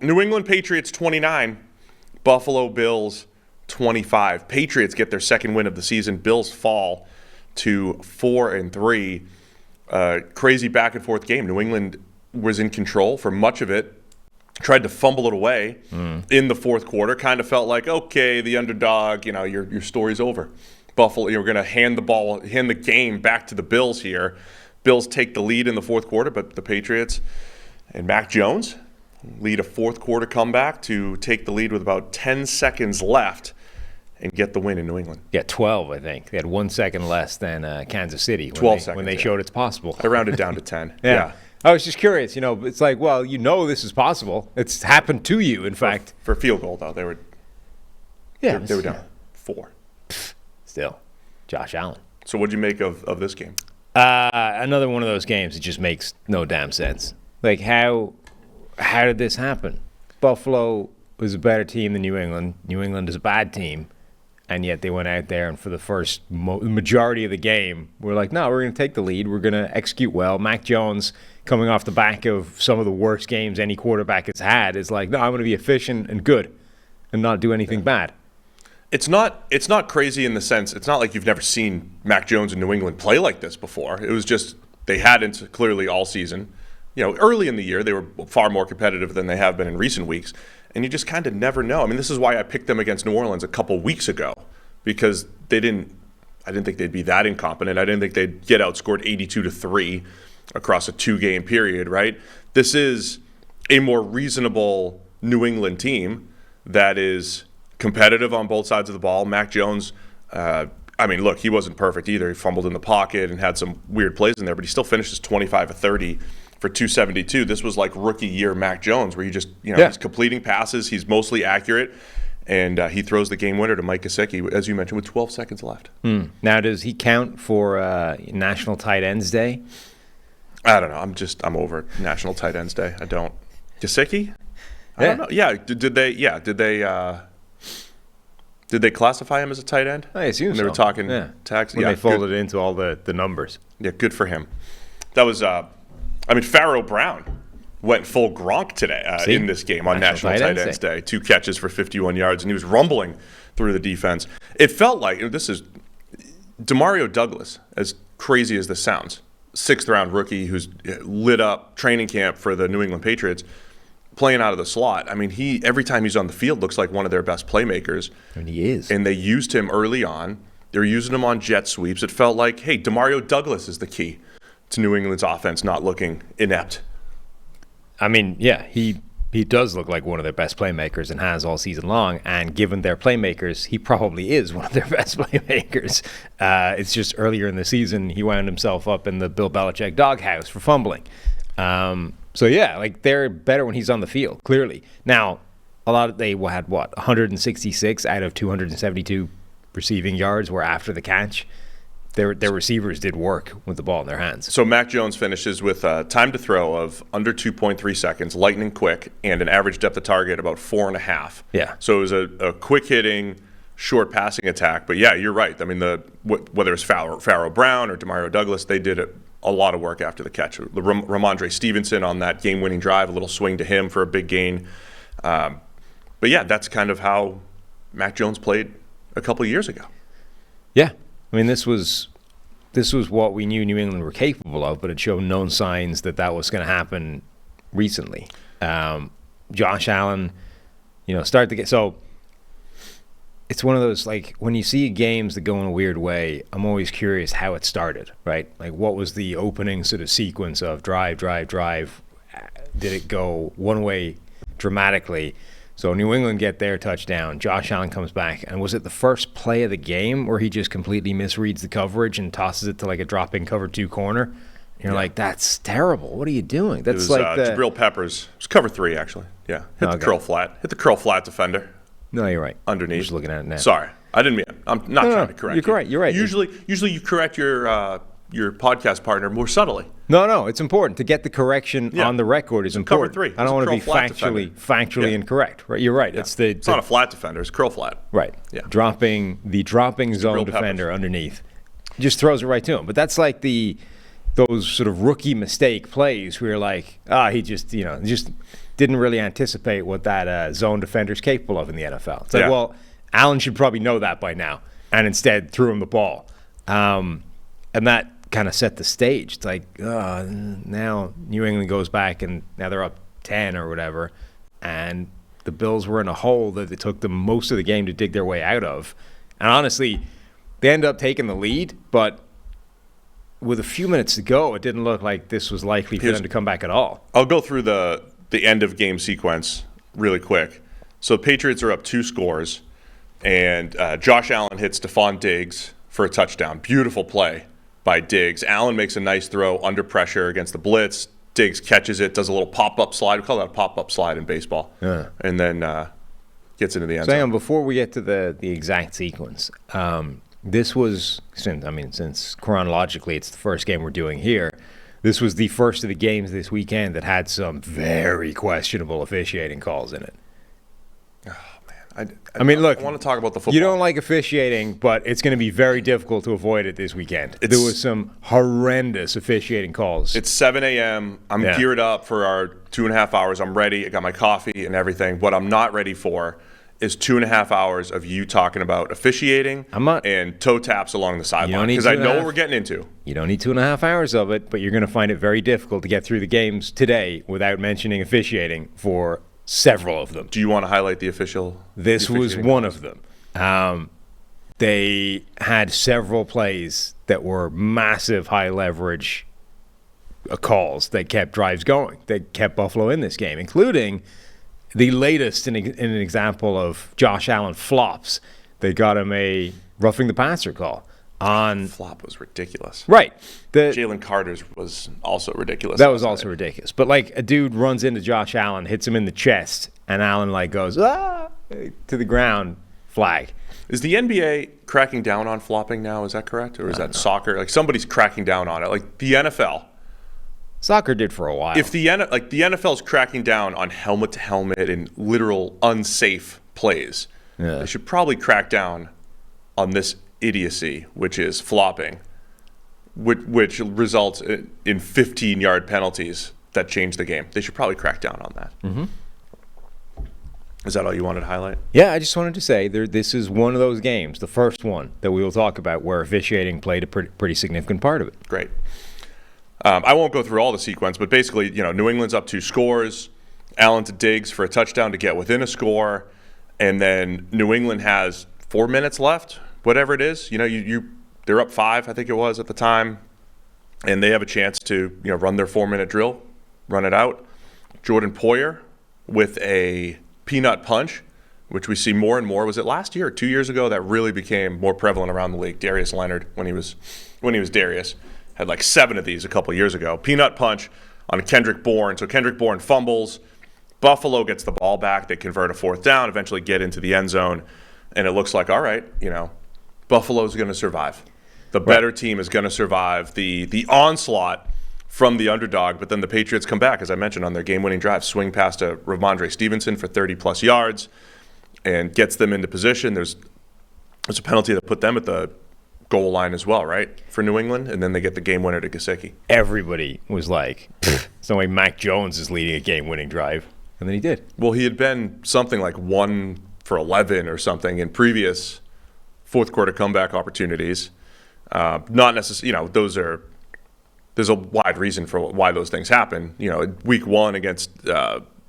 New England Patriots 29, Buffalo Bills 25. Patriots get their second win of the season. Bills fall to 4-3. Crazy back and forth game. New England was in control for much of it. Tried to fumble it away in the fourth quarter. Kind of felt like, okay, the underdog, your story's over. Buffalo, you're going to hand the game back to the Bills here. Bills take the lead in the fourth quarter, but the Patriots and Mac Jones lead a fourth quarter comeback to take the lead with about 10 seconds left and get the win in New England. Yeah, 12, I think. They had 1 second less than Kansas City 12 seconds, when they showed it's possible. I rounded down to 10. Yeah. I was just curious. It's like, well, this is possible. It's happened to you, in fact. For field goal, though, they were down 4. Still, Josh Allen. So what'd you make of this game? Another one of those games that just makes no damn sense. Like, how did this happen? Buffalo was a better team than New England. New England is a bad team. And yet they went out there, and for the first majority of the game, we're like, no, we're going to take the lead. We're going to execute well. Mac Jones, coming off the back of some of the worst games any quarterback has had, is like, no, I'm going to be efficient and good and not do anything bad. It's not crazy in the sense, it's not like you've never seen Mac Jones in New England play like this before. It was just they hadn't clearly all season. Early in the year, they were far more competitive than they have been in recent weeks. And you just kind of never know. I mean, this is why I picked them against New Orleans a couple weeks ago, because I didn't think they'd be that incompetent. I didn't think they'd get outscored 82-3 across a 2-game period, right? This is a more reasonable New England team that is competitive on both sides of the ball. Mac Jones, look, he wasn't perfect either. He fumbled in the pocket and had some weird plays in there, but he still finishes 25-30 for 272. This was like rookie year Mac Jones, where he's completing passes, he's mostly accurate, and he throws the game winner to Mike Gesicki, as you mentioned, with 12 seconds left. Now, does he count for National Tight Ends Day? I don't know. I'm over National Tight Ends Day. I don't. Gesicki? I don't know. Yeah. Did they classify him as a tight end? I assume when they were talking tax. When they folded it into all the numbers. Yeah, good for him. That was. Pharaoh Brown went full Gronk today in this game on National Tight Ends Day. 2 catches for 51 yards, and he was rumbling through the defense. It felt like, this is Demario Douglas, as crazy as this sounds, 6th-round rookie who's lit up training camp for the New England Patriots, playing out of the slot. I mean, every time he's on the field looks like one of their best playmakers. And he is. And they used him early on. They were using him on jet sweeps. It felt like, hey, Demario Douglas is the key to New England's offense not looking inept. I mean, yeah, he does look like one of their best playmakers and has all season long. And given their playmakers, he probably is one of their best playmakers. It's just earlier in the season, he wound himself up in the Bill Belichick doghouse for fumbling. They're better when he's on the field, clearly. Now, they had 166 out of 272 receiving yards were after the catch. Their receivers did work with the ball in their hands. So Mac Jones finishes with time to throw of under 2.3 seconds, lightning quick, and an average depth of target about 4.5. Yeah. So it was a quick-hitting, short passing attack. But, yeah, you're right. I mean, whether it's Pharaoh Brown or Demario Douglas, they did a lot of work after the catch. Ramondre Stevenson on that game-winning drive, a little swing to him for a big gain. But, yeah, that's kind of how Mac Jones played a couple of years ago. Yeah. I mean, this was what we knew New England were capable of, but it showed no signs that was going to happen recently. Josh Allen, start to get so. It's one of those, like, when you see games that go in a weird way, I'm always curious how it started, right? Like, what was the opening sort of sequence of drive? Did it go one way dramatically? So New England get their touchdown. Josh Allen comes back. And was it the first play of the game where he just completely misreads the coverage and tosses it to like a dropping cover 2 corner? And you're like, that's terrible. What are you doing? That's it was, like Jabril Peppers. It was cover 3, actually. Yeah. Hit the curl flat defender. No, you're right. Underneath. I'm just looking at it now. Sorry. I didn't mean it. I'm not trying to correct you. You're correct. You're right. Usually you correct your podcast partner more subtly. No, it's important to get the correction on the record. Is important. Cover 3. I don't want to be factually incorrect. Right, you're right. Yeah. It's not a flat defender. It's curl flat. Right. Yeah. Dropping zone defender underneath, just throws it right to him. But that's like those sort of rookie mistake plays where you're like, he just didn't really anticipate what that zone defender's capable of in the NFL. It's like, Yeah. well, Allen should probably know that by now, and instead threw him the ball. And that kind of set the stage. It's like, now New England goes back, and now they're up 10 or whatever, and the Bills were in a hole that it took them most of the game to dig their way out of. And honestly, they ended up taking the lead, but with a few minutes to go, it didn't look like this was likely for them to come back at all. I'll go through the end of game sequence really quick. So the Patriots are up 2 scores, and Josh Allen hits Stephon Diggs for a touchdown. Beautiful play by Diggs. Allen makes a nice throw under pressure against the blitz. Diggs catches it, does a little pop-up slide. We call that a pop-up slide in baseball. Yeah. And then gets into the end zone. Sam, before we get to the exact sequence, this was, since chronologically it's the first game we're doing here, this was the first of the games this weekend that had some very questionable officiating calls in it. I mean, look, I want to talk about the football. You don't like officiating, but it's going to be very difficult to avoid it this weekend. There was some horrendous officiating calls. It's 7 a.m. I'm geared up for our 2.5 hours. I'm ready. I got my coffee and everything. What I'm not ready for is 2.5 hours of you talking about officiating and toe taps along the sideline, because I know what we're getting into. You don't need 2.5 hours of it, but you're going to find it very difficult to get through the games today without mentioning officiating for several of them. Do you want to highlight the official? This was one of them. They had several plays that were massive high leverage calls that kept drives going, that kept Buffalo in this game, including the latest in an example of Josh Allen flops. They got him a roughing the passer call. Flop was ridiculous. Right. Jalen Carter's was also ridiculous. That was also ridiculous. But like a dude runs into Josh Allen, hits him in the chest, and Allen like goes to the ground. Flag. Is the NBA cracking down on flopping now? Is that correct, or is that soccer? Like somebody's cracking down on it. Like the NFL. Soccer did for a while. If the NFL's cracking down on helmet to helmet and literal unsafe plays, they should probably crack down on this idiocy, which is flopping, which results in 15-yard penalties that change the game. They should probably crack down on that. Mm-hmm. Is that all you wanted to highlight? Yeah, I just wanted to say this is one of those games, the first one that we will talk about, where officiating played a pretty significant part of it. Great. I won't go through all the sequence, but basically, New England's up 2 scores. Allen to Diggs for a touchdown to get within a score, and then New England has 4 minutes left. Whatever it is, they're up 5, I think it was at the time, and they have a chance to, run their 4-minute drill, run it out. Jordan Poyer with a peanut punch, which we see more and more. Was it last year or 2 years ago that really became more prevalent around the league? Darius Leonard, when he was Darius, had like 7 of these a couple years ago. Peanut punch on Kendrick Bourne. So Kendrick Bourne fumbles. Buffalo gets the ball back. They convert a 4th down, eventually get into the end zone, and it looks like, all right, Buffalo's going to survive. The better team is going to survive the onslaught from the underdog, but then the Patriots come back, as I mentioned, on their game-winning drive, swing past to Ramondre Stevenson for 30-plus yards and gets them into position. There's a penalty that put them at the goal line as well, right, for New England, and then they get the game winner to Gesicki. Everybody was like, "It's no way Mac Jones is leading a game-winning drive," and then he did. Well, he had been something like 1 for 11 or something in previous fourth-quarter comeback opportunities. Not necessarily, there's a wide reason for why those things happen. Week 1 against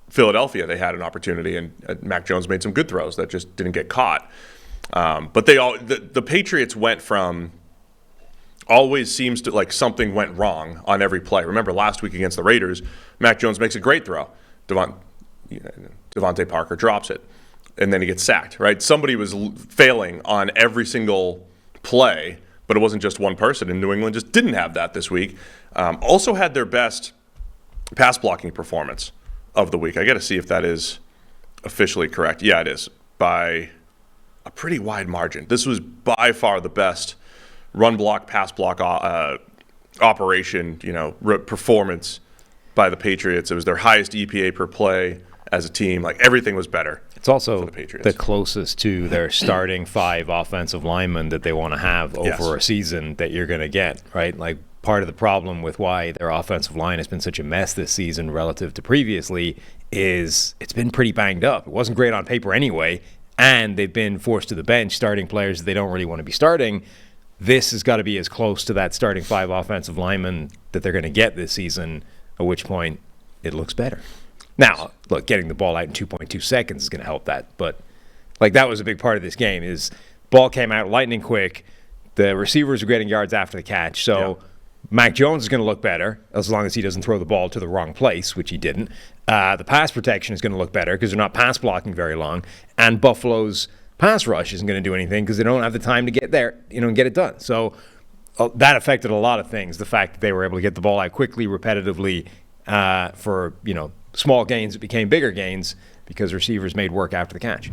Philadelphia, they had an opportunity, and Mac Jones made some good throws that just didn't get caught. But the Patriots went from always seems to like something went wrong on every play. Remember last week against the Raiders, Mac Jones makes a great throw. Devontae Parker drops it, and then he gets sacked, right? Somebody was failing on every single play, but it wasn't just one person, and New England just didn't have that this week. Also had their best pass blocking performance of the week. I got to see if that is officially correct. Yeah, it is, by a pretty wide margin. This was by far the best run block, pass block operation, performance by the Patriots. It was their highest EPA per play as a team. Like, everything was better. It's also the closest to their starting 5 offensive linemen that they want to have over a season that you're going to get, right? Like, part of the problem with why their offensive line has been such a mess this season relative to previously is it's been pretty banged up. It wasn't great on paper anyway, and they've been forced to the bench starting players that they don't really want to be starting. This has got to be as close to that starting 5 offensive linemen that they're going to get this season, at which point it looks better. Now, look, getting the ball out in 2.2 seconds is going to help that, but like that was a big part of this game is ball came out lightning quick. The receivers are getting yards after the catch, so Mac Jones is going to look better as long as he doesn't throw the ball to the wrong place, which he didn't. The pass protection is going to look better because they're not pass blocking very long, and Buffalo's pass rush isn't going to do anything because they don't have the time to get there, and get it done. So that affected a lot of things. The fact that they were able to get the ball out quickly, repetitively, for small gains that became bigger gains because receivers made work after the catch.